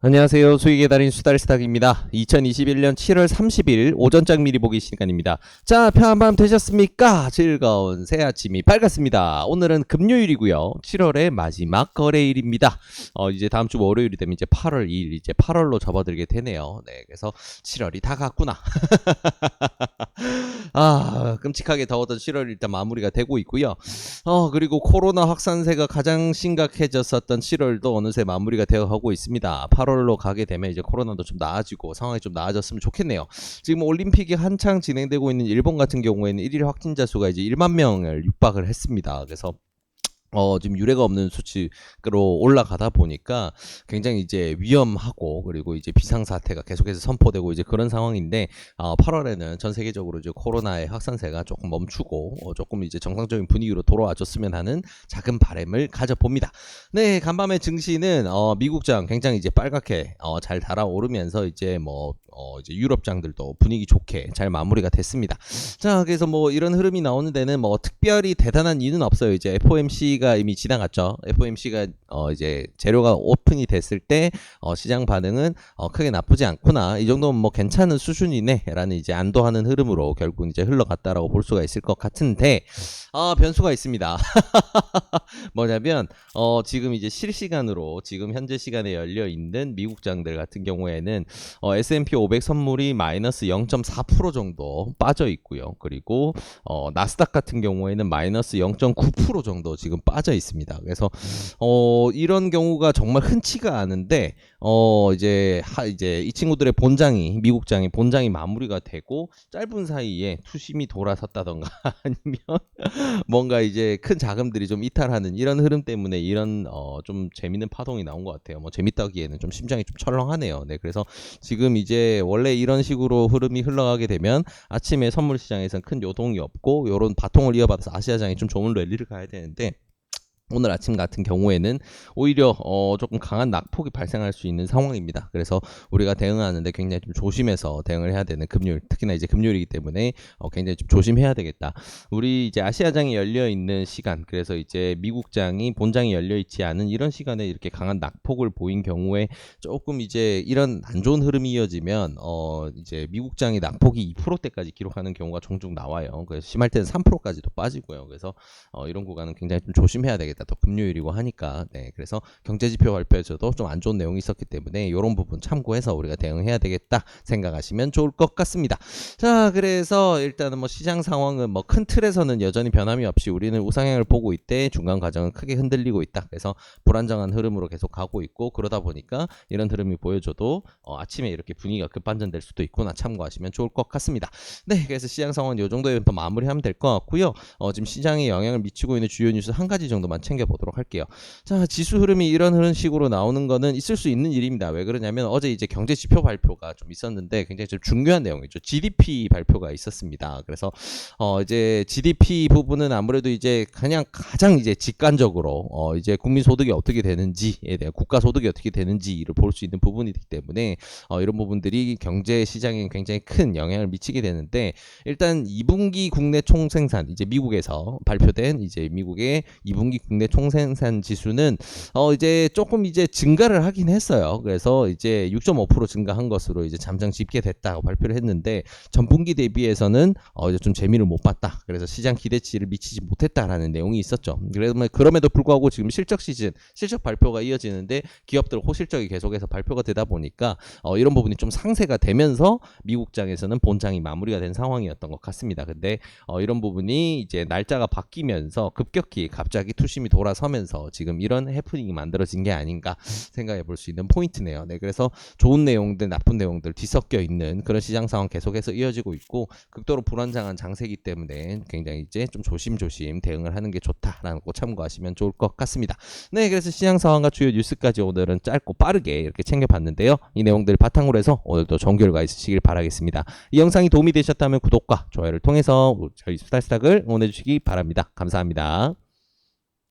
안녕하세요. 수익의 달인 수달스탁입니다. 2021년 7월 30일 오전장 미리 보기 시간입니다. 자, 편안밤 되셨습니까? 즐거운 새 아침이 밝았습니다. 오늘은 금요일이고요. 7월의 마지막 거래일입니다. 이제 다음 주 월요일이 되면 이제 8월 2일, 이제 8월로 접어들게 되네요. 네, 그래서 7월이 다 갔구나. 끔찍하게 더웠던 7월 일단 마무리가 되고 있고요. 그리고 코로나 확산세가 가장 심각해졌었던 7월도 어느새 마무리가 되어 가고 있습니다. 8월로 가게 되면 이제 코로나도 좀 나아지고 상황이 좀 나아졌으면 좋겠네요. 지금 올림픽이 한창 진행되고 있는 일본 같은 경우에는 1일 확진자 수가 이제 1만 명을 육박을 했습니다. 그래서 지금 유례가 없는 수치로 올라가다 보니까 굉장히 이제 위험하고, 그리고 이제 비상사태가 계속해서 선포되고 이제 그런 상황인데, 8월에는 전 세계적으로 이제 코로나의 확산세가 조금 멈추고, 조금 이제 정상적인 분위기로 돌아와줬으면 하는 작은 바람을 가져봅니다. 네, 간밤의 증시는, 미국장 굉장히 이제 빨갛게, 잘 달아오르면서 이제 이제 유럽장들도 분위기 좋게 잘 마무리가 됐습니다. 자, 그래서 이런 흐름이 나오는 데는 특별히 대단한 이유는 없어요. 이제 FOMC가 이미 지나갔죠. FOMC가 이제 재료가 오픈이 됐을 때 시장 반응은 크게 나쁘지 않구나, 이 정도면 괜찮은 수준이네라는 이제 안도하는 흐름으로 결국은 이제 흘러갔다라고 볼 수가 있을 것 같은데, 변수가 있습니다. 뭐냐면 지금 이제 실시간으로 지금 현재 시간에 열려 있는 미국장들 같은 경우에는 S&P 500 선물이 마이너스 0.4% 정도 빠져 있고요. 그리고 나스닥 같은 경우에는 마이너스 0.9% 정도 지금 빠져 있습니다. 그래서 이런 경우가 정말 흔치가 않은데, 이제 이 친구들의 미국장이 본장이 마무리가 되고 짧은 사이에 투심이 돌아섰다던가 아니면 뭔가 이제 큰 자금들이 좀 이탈하는 이런 흐름 때문에 이런 좀 재밌는 파동이 나온 것 같아요. 재밌다기에는 좀 심장이 좀 철렁하네요. 네, 그래서 지금 이제 원래 이런 식으로 흐름이 흘러가게 되면 아침에 선물 시장에서는 큰 요동이 없고, 요런 바통을 이어받아서 아시아장이 좀 좋은 랠리를 가야 되는데, 오늘 아침 같은 경우에는 오히려 조금 강한 낙폭이 발생할 수 있는 상황입니다. 그래서 우리가 대응하는데 굉장히 좀 조심해서 대응을 해야 되는 금요일, 특히나 이제 금요일이기 때문에 굉장히 좀 조심해야 되겠다. 우리 이제 아시아장이 열려 있는 시간, 그래서 이제 미국장이 본장이 열려 있지 않은 이런 시간에 이렇게 강한 낙폭을 보인 경우에 조금 이제 이런 안 좋은 흐름이 이어지면 이제 미국장이 낙폭이 2%대까지 기록하는 경우가 종종 나와요. 그래서 심할 때는 3%까지도 빠지고요. 그래서 이런 구간은 굉장히 좀 조심해야 되겠다. 또 금요일이고 하니까. 네, 그래서 경제지표 발표에서도 좀 안 좋은 내용이 있었기 때문에 이런 부분 참고해서 우리가 대응해야 되겠다 생각하시면 좋을 것 같습니다. 자, 그래서 일단은 시장 상황은 큰 틀에서는 여전히 변함이 없이 우리는 우상향을 보고 있대, 중간 과정은 크게 흔들리고 있다. 그래서 불안정한 흐름으로 계속 가고 있고, 그러다 보니까 이런 흐름이 보여줘도 아침에 이렇게 분위기가 급반전될 수도 있구나 참고하시면 좋을 것 같습니다. 네, 그래서 시장 상황은 이 정도에 마무리하면 될 것 같고요. 지금 시장에 영향을 미치고 있는 주요 뉴스 한 가지 정도만 챙겨보도록 할게요. 자, 지수 흐름이 이런 식으로 나오는 거는 있을 수 있는 일입니다. 왜 그러냐면 어제 이제 경제 지표 발표가 좀 있었는데 굉장히 좀 중요한 내용이죠. GDP 발표가 있었습니다. 그래서 이제 GDP 부분은 아무래도 이제 그냥 가장 이제 직관적으로 이제 국민 소득이 어떻게 되는지에 대한, 국가 소득이 어떻게 되는지를 볼 수 있는 부분이기 때문에 이런 부분들이 경제 시장에 굉장히 큰 영향을 미치게 되는데, 일단 2분기 국내 총생산, 이제 미국에서 발표된 이제 미국의 2분기 국내 총생산 지수는 이제 조금 이제 증가를 하긴 했어요. 그래서 이제 6.5% 증가한 것으로 이제 잠정 집계됐다고 발표를 했는데, 전분기 대비해서는 이제 좀 재미를 못 봤다. 그래서 시장 기대치를 미치지 못했다라는 내용이 있었죠. 그래서 그럼에도 불구하고 지금 실적 발표가 이어지는데 기업들 호실적이 계속해서 발표가 되다 보니까 이런 부분이 좀 상쇄가 되면서 미국장에서는 본장이 마무리가 된 상황이었던 것 같습니다. 근데 이런 부분이 이제 날짜가 바뀌면서 급격히 갑자기 투심이 돌아서면서 지금 이런 해프닝이 만들어진 게 아닌가 생각해 볼 수 있는 포인트네요. 네, 그래서 좋은 내용들, 나쁜 내용들 뒤섞여 있는 그런 시장 상황 계속해서 이어지고 있고, 극도로 불안정한 장세기 때문에 굉장히 이제 좀 조심조심 대응을 하는 게 좋다라는 거 참고하시면 좋을 것 같습니다. 네, 그래서 시장 상황과 주요 뉴스까지 오늘은 짧고 빠르게 이렇게 챙겨봤는데요. 이 내용들 바탕으로 해서 오늘도 좋은 결과 있으시길 바라겠습니다. 이 영상이 도움이 되셨다면 구독과 좋아요를 통해서 저희 수달스탁을 응원해 주시기 바랍니다. 감사합니다.